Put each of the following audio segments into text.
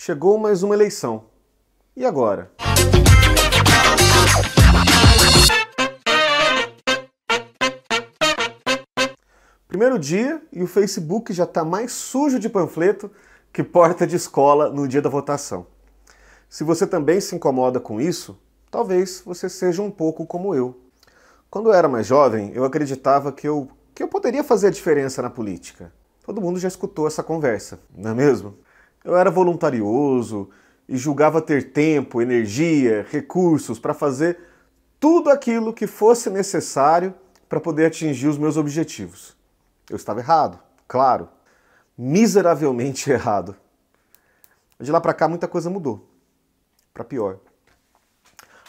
Chegou mais uma eleição. E agora? Primeiro dia e o Facebook já está mais sujo de panfleto que porta de escola no dia da votação. Se você também se incomoda com isso, talvez você seja um pouco como eu. Quando eu era mais jovem, eu acreditava que eu poderia fazer a diferença na política. Todo mundo já escutou essa conversa, não é mesmo? Eu era voluntarioso e julgava ter tempo, energia, recursos para fazer tudo aquilo que fosse necessário para poder atingir os meus objetivos. Eu estava errado, claro, miseravelmente errado. De lá para cá muita coisa mudou, para pior.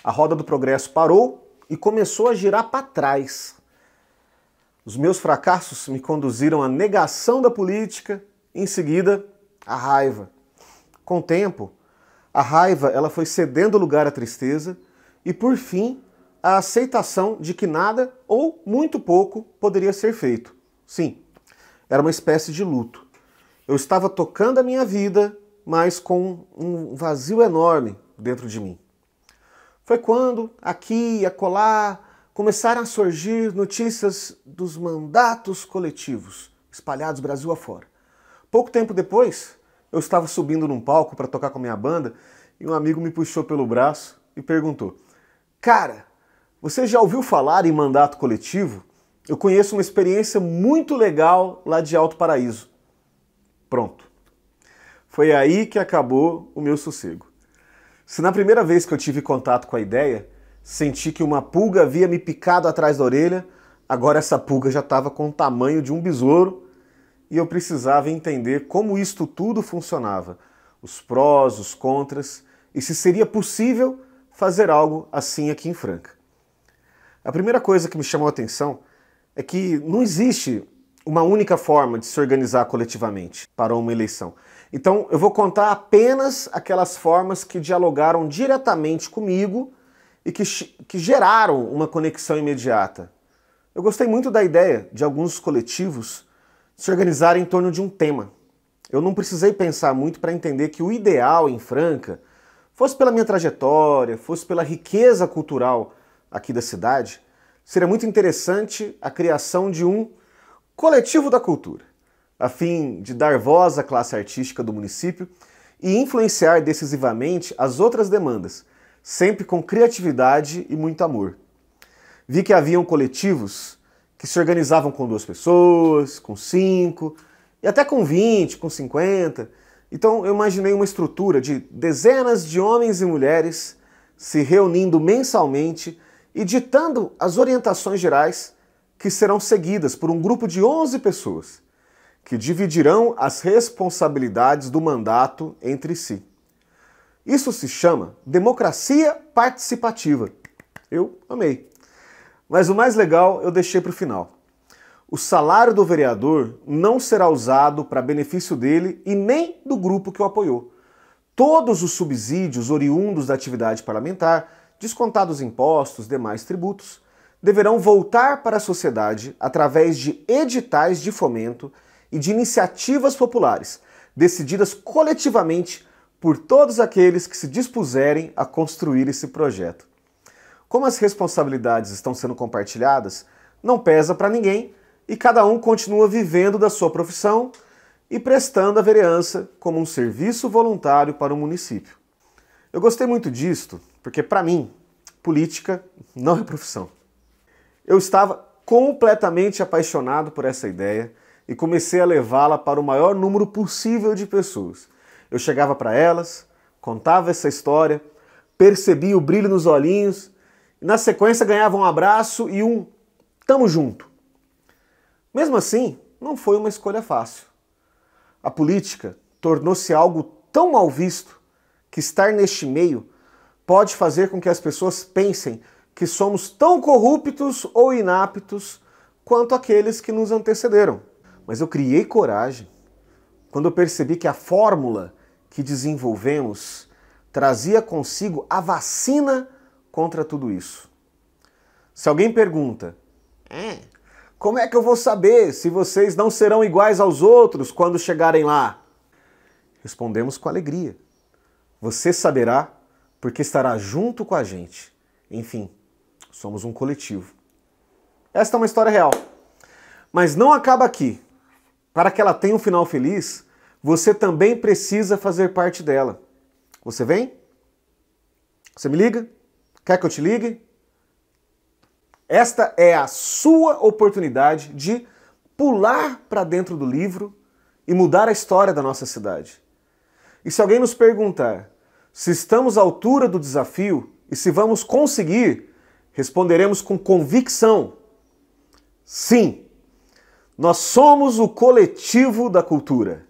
A roda do progresso parou e começou a girar para trás. Os meus fracassos me conduziram à negação da política, em seguida, à raiva. Com o tempo, a raiva ela foi cedendo lugar à tristeza e, por fim, à aceitação de que nada ou muito pouco poderia ser feito. Sim, era uma espécie de luto. Eu estava tocando a minha vida, mas com um vazio enorme dentro de mim. Foi quando, aqui e acolá, começaram a surgir notícias dos mandatos coletivos, espalhados Brasil afora. Pouco tempo depois, eu estava subindo num palco para tocar com a minha banda e um amigo me puxou pelo braço e perguntou: "Cara, você já ouviu falar em mandato coletivo? Eu conheço uma experiência muito legal lá de Alto Paraíso." Pronto. Foi aí que acabou o meu sossego. Se na primeira vez que eu tive contato com a ideia, senti que uma pulga havia me picado atrás da orelha, agora essa pulga já estava com o tamanho de um besouro e eu precisava entender como isto tudo funcionava, os prós, os contras e se seria possível fazer algo assim aqui em Franca. A primeira coisa que me chamou a atenção é que não existe uma única forma de se organizar coletivamente para uma eleição. Então eu vou contar apenas aquelas formas que dialogaram diretamente comigo e que geraram uma conexão imediata. Eu gostei muito da ideia de alguns coletivos se organizarem em torno de um tema. Eu não precisei pensar muito para entender que o ideal em Franca, fosse pela minha trajetória, fosse pela riqueza cultural aqui da cidade, seria muito interessante a criação de um coletivo da cultura, a fim de dar voz à classe artística do município e influenciar decisivamente as outras demandas, sempre com criatividade e muito amor. Vi que haviam coletivos que se organizavam com 2 pessoas, com 5, e até com 20, com 50. Então eu imaginei uma estrutura de dezenas de homens e mulheres se reunindo mensalmente e ditando as orientações gerais que serão seguidas por um grupo de 11 pessoas, que dividirão as responsabilidades do mandato entre si. Isso se chama democracia participativa. Eu amei. Mas o mais legal eu deixei para o final. O salário do vereador não será usado para benefício dele e nem do grupo que o apoiou. Todos os subsídios oriundos da atividade parlamentar, descontados impostos, demais tributos, deverão voltar para a sociedade através de editais de fomento e de iniciativas populares, decididas coletivamente por todos aqueles que se dispuserem a construir esse projeto. Como as responsabilidades estão sendo compartilhadas, não pesa para ninguém e cada um continua vivendo da sua profissão e prestando a vereança como um serviço voluntário para o município. Eu gostei muito disto porque, para mim, política não é profissão. Eu estava completamente apaixonado por essa ideia e comecei a levá-la para o maior número possível de pessoas. Eu chegava para elas, contava essa história, percebia o brilho nos olhinhos e na sequência ganhava um abraço e um "tamo junto". Mesmo assim, não foi uma escolha fácil. A política tornou-se algo tão mal visto que estar neste meio pode fazer com que as pessoas pensem que somos tão corruptos ou inaptos quanto aqueles que nos antecederam. Mas eu criei coragem quando eu percebi que a fórmula que desenvolvemos trazia consigo a vacina contra tudo isso. Se alguém pergunta: como é que eu vou saber se vocês não serão iguais aos outros quando chegarem lá? Respondemos com alegria. Você saberá porque estará junto com a gente. Enfim, somos um coletivo. Esta é uma história real. Mas não acaba aqui. Para que ela tenha um final feliz, você também precisa fazer parte dela. Você vem? Você me liga? Quer que eu te ligue? Esta é a sua oportunidade de pular para dentro do livro e mudar a história da nossa cidade. E se alguém nos perguntar se estamos à altura do desafio e se vamos conseguir, responderemos com convicção: sim, nós somos o coletivo da cultura.